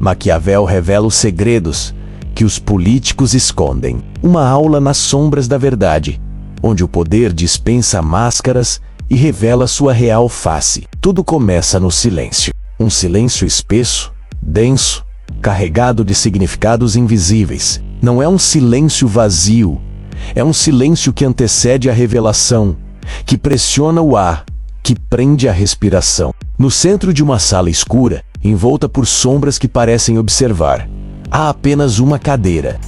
Maquiavel revela os segredos que os políticos escondem. Uma aula nas sombras da verdade, onde o poder dispensa máscaras e revela sua real face. Tudo começa no silêncio. Um silêncio espesso, denso, carregado de significados invisíveis. Não é um silêncio vazio, é um silêncio que antecede a revelação, que pressiona o ar, que prende a respiração. No centro de uma sala escura, envolta por sombras que parecem observar, há apenas uma cadeira.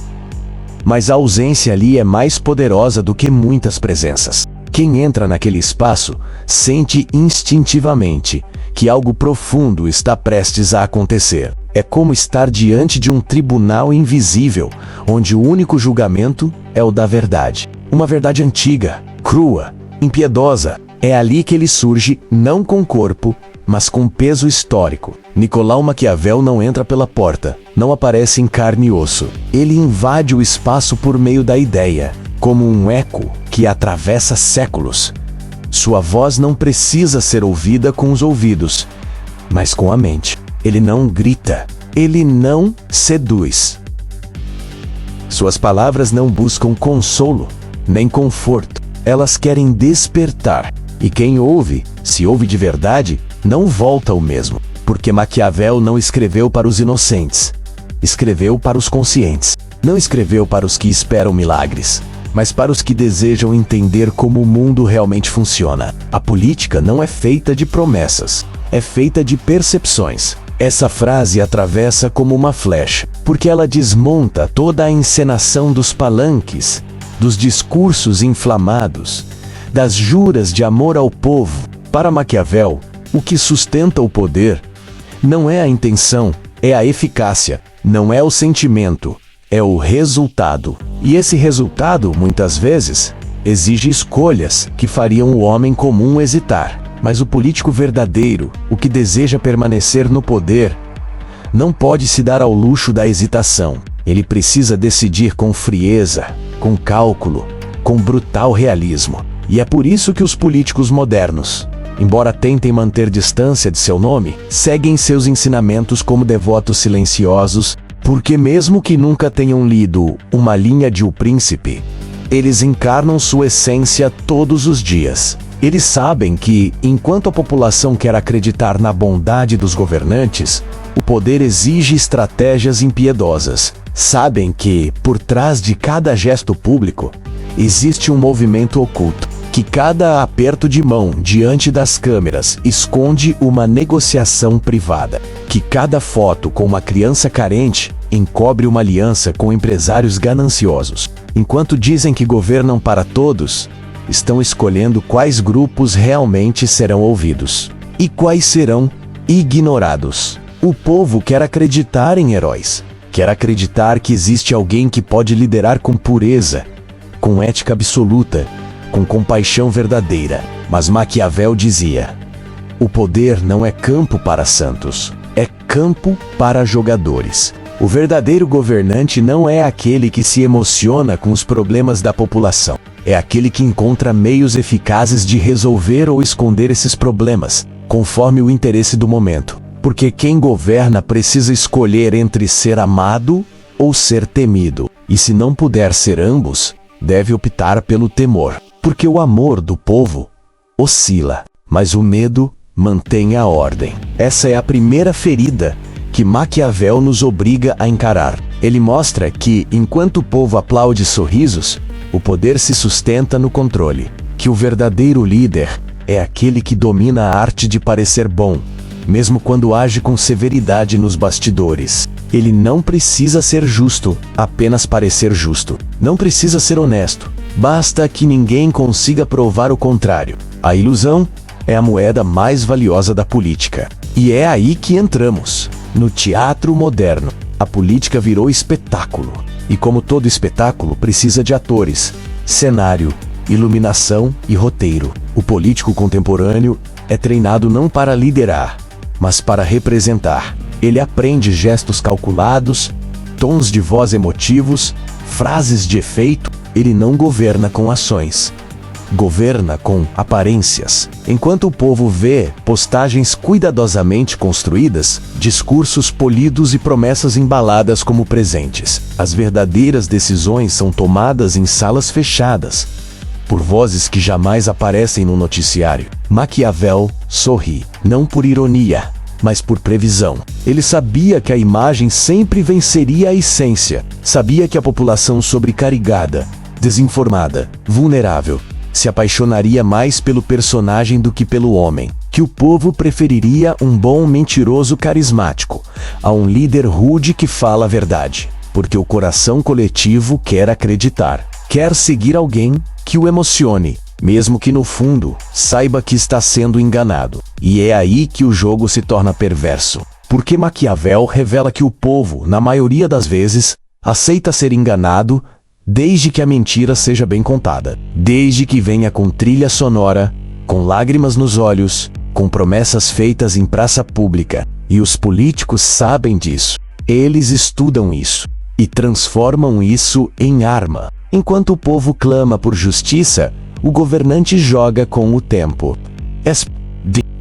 Mas a ausência ali é mais poderosa do que muitas presenças. Quem entra naquele espaço sente instintivamente que algo profundo está prestes a acontecer. É como estar diante de um tribunal invisível, onde o único julgamento é o da verdade. Uma verdade antiga, crua, impiedosa. É ali que ele surge, não com corpo, mas com peso histórico. Nicolau Maquiavel não entra pela porta, não aparece em carne e osso. Ele invade o espaço por meio da ideia, como um eco que atravessa séculos. Sua voz não precisa ser ouvida com os ouvidos, mas com a mente. Ele não grita, ele não seduz. Suas palavras não buscam consolo, nem conforto. Elas querem despertar. E quem ouve, se ouve de verdade, não volta o mesmo. Porque Maquiavel não escreveu para os inocentes. Escreveu para os conscientes. Não escreveu para os que esperam milagres, mas para os que desejam entender como o mundo realmente funciona. A política não é feita de promessas, é feita de percepções. Essa frase atravessa como uma flecha, porque ela desmonta toda a encenação dos palanques, dos discursos inflamados, das juras de amor ao povo. Para Maquiavel, o que sustenta o poder não é a intenção, é a eficácia, não é o sentimento, é o resultado. E esse resultado, muitas vezes, exige escolhas que fariam o homem comum hesitar. Mas o político verdadeiro, o que deseja permanecer no poder, não pode se dar ao luxo da hesitação. Ele precisa decidir com frieza, com cálculo, com brutal realismo. E é por isso que os políticos modernos, embora tentem manter distância de seu nome, seguem seus ensinamentos como devotos silenciosos, porque mesmo que nunca tenham lido uma linha de O Príncipe, eles encarnam sua essência todos os dias. Eles sabem que, enquanto a população quer acreditar na bondade dos governantes, o poder exige estratégias impiedosas. Sabem que, por trás de cada gesto público, existe um movimento oculto, que cada aperto de mão diante das câmeras esconde uma negociação privada, que cada foto com uma criança carente encobre uma aliança com empresários gananciosos. Enquanto dizem que governam para todos, estão escolhendo quais grupos realmente serão ouvidos e quais serão ignorados. O povo quer acreditar em heróis, quer acreditar que existe alguém que pode liderar com pureza, com ética absoluta, com compaixão verdadeira. Mas Maquiavel dizia: o poder não é campo para santos, é campo para jogadores. O verdadeiro governante não é aquele que se emociona com os problemas da população. É aquele que encontra meios eficazes de resolver ou esconder esses problemas, conforme o interesse do momento. Porque quem governa precisa escolher entre ser amado ou ser temido. E se não puder ser ambos, deve optar pelo temor. Porque o amor do povo oscila, mas o medo mantém a ordem. Essa é a primeira ferida que Maquiavel nos obriga a encarar. Ele mostra que, enquanto o povo aplaude sorrisos, o poder se sustenta no controle. Que o verdadeiro líder é aquele que domina a arte de parecer bom, mesmo quando age com severidade nos bastidores. Ele não precisa ser justo, apenas parecer justo. Não precisa ser honesto, basta que ninguém consiga provar o contrário. A ilusão é a moeda mais valiosa da política. E é aí que entramos, no teatro moderno. A política virou espetáculo. E como todo espetáculo, precisa de atores, cenário, iluminação e roteiro. O político contemporâneo é treinado não para liderar, mas para representar. Ele aprende gestos calculados, tons de voz emotivos, frases de efeito. Ele não governa com ações, governa com aparências, enquanto o povo vê postagens cuidadosamente construídas, discursos polidos e promessas embaladas como presentes. As verdadeiras decisões são tomadas em salas fechadas, por vozes que jamais aparecem no noticiário. Maquiavel sorri, não por ironia, mas por previsão. Ele sabia que a imagem sempre venceria a essência. Sabia que a população sobrecarregada, desinformada, vulnerável, se apaixonaria mais pelo personagem do que pelo homem. Que o povo preferiria um bom mentiroso carismático a um líder rude que fala a verdade. Porque o coração coletivo quer acreditar. Quer seguir alguém que o emocione, mesmo que no fundo saiba que está sendo enganado. E é aí que o jogo se torna perverso. Porque Maquiavel revela que o povo, na maioria das vezes, aceita ser enganado desde que a mentira seja bem contada. Desde que venha com trilha sonora, com lágrimas nos olhos, com promessas feitas em praça pública. E os políticos sabem disso. Eles estudam isso e transformam isso em arma. Enquanto o povo clama por justiça, o governante joga com o tempo.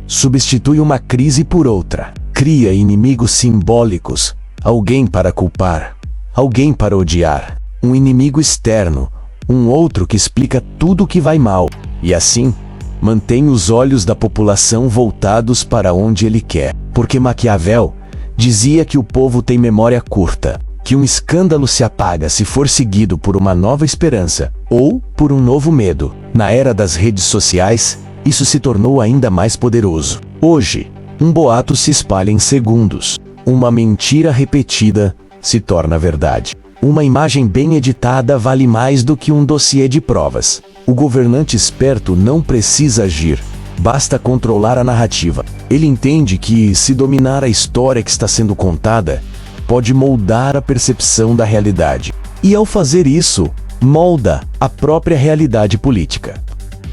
Substitui uma crise por outra. Cria inimigos simbólicos. Alguém para culpar. Alguém para odiar. Um inimigo externo. Um outro que explica tudo o que vai mal. E assim, mantém os olhos da população voltados para onde ele quer. Porque Maquiavel dizia que o povo tem memória curta. Que um escândalo se apaga se for seguido por uma nova esperança, ou por um novo medo. Na era das redes sociais, isso se tornou ainda mais poderoso. Hoje, um boato se espalha em segundos. Uma mentira repetida se torna verdade. Uma imagem bem editada vale mais do que um dossiê de provas. O governante esperto não precisa agir, basta controlar a narrativa. Ele entende que, se dominar a história que está sendo contada, pode moldar a percepção da realidade. E ao fazer isso, molda a própria realidade política.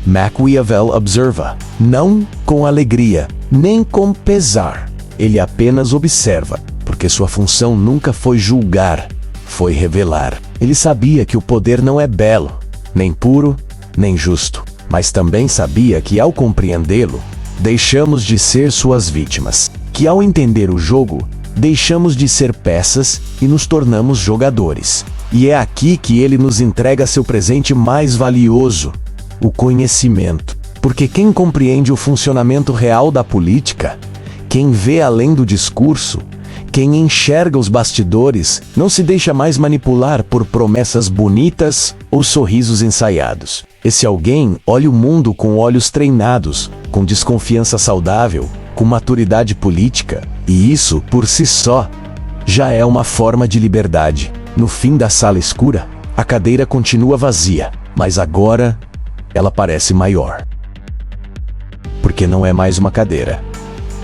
Maquiavel observa, não com alegria, nem com pesar. Ele apenas observa, porque sua função nunca foi julgar, foi revelar. Ele sabia que o poder não é belo, nem puro, nem justo, mas também sabia que ao compreendê-lo, deixamos de ser suas vítimas. Que ao entender o jogo, deixamos de ser peças e nos tornamos jogadores. E é aqui que ele nos entrega seu presente mais valioso, o conhecimento. Porque quem compreende o funcionamento real da política, quem vê além do discurso, quem enxerga os bastidores, não se deixa mais manipular por promessas bonitas ou sorrisos ensaiados. Esse alguém olha o mundo com olhos treinados, com desconfiança saudável, com maturidade política, e isso, por si só, já é uma forma de liberdade. No fim da sala escura, a cadeira continua vazia, mas agora ela parece maior. Porque não é mais uma cadeira,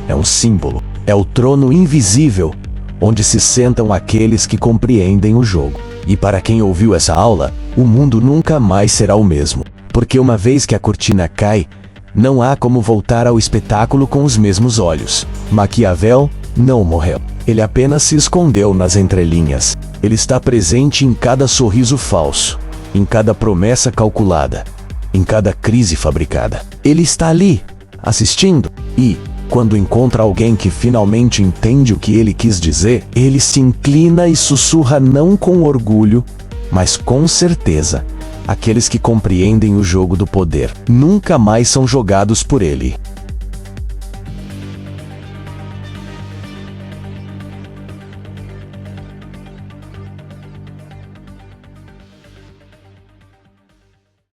é um símbolo, é o trono invisível, onde se sentam aqueles que compreendem o jogo. E para quem ouviu essa aula, o mundo nunca mais será o mesmo, porque uma vez que a cortina cai, não há como voltar ao espetáculo com os mesmos olhos. Maquiavel não morreu. Ele apenas se escondeu nas entrelinhas. Ele está presente em cada sorriso falso, em cada promessa calculada, em cada crise fabricada. Ele está ali, assistindo, e, quando encontra alguém que finalmente entende o que ele quis dizer, ele se inclina e sussurra não com orgulho, mas com certeza. Aqueles que compreendem o jogo do poder nunca mais são jogados por ele.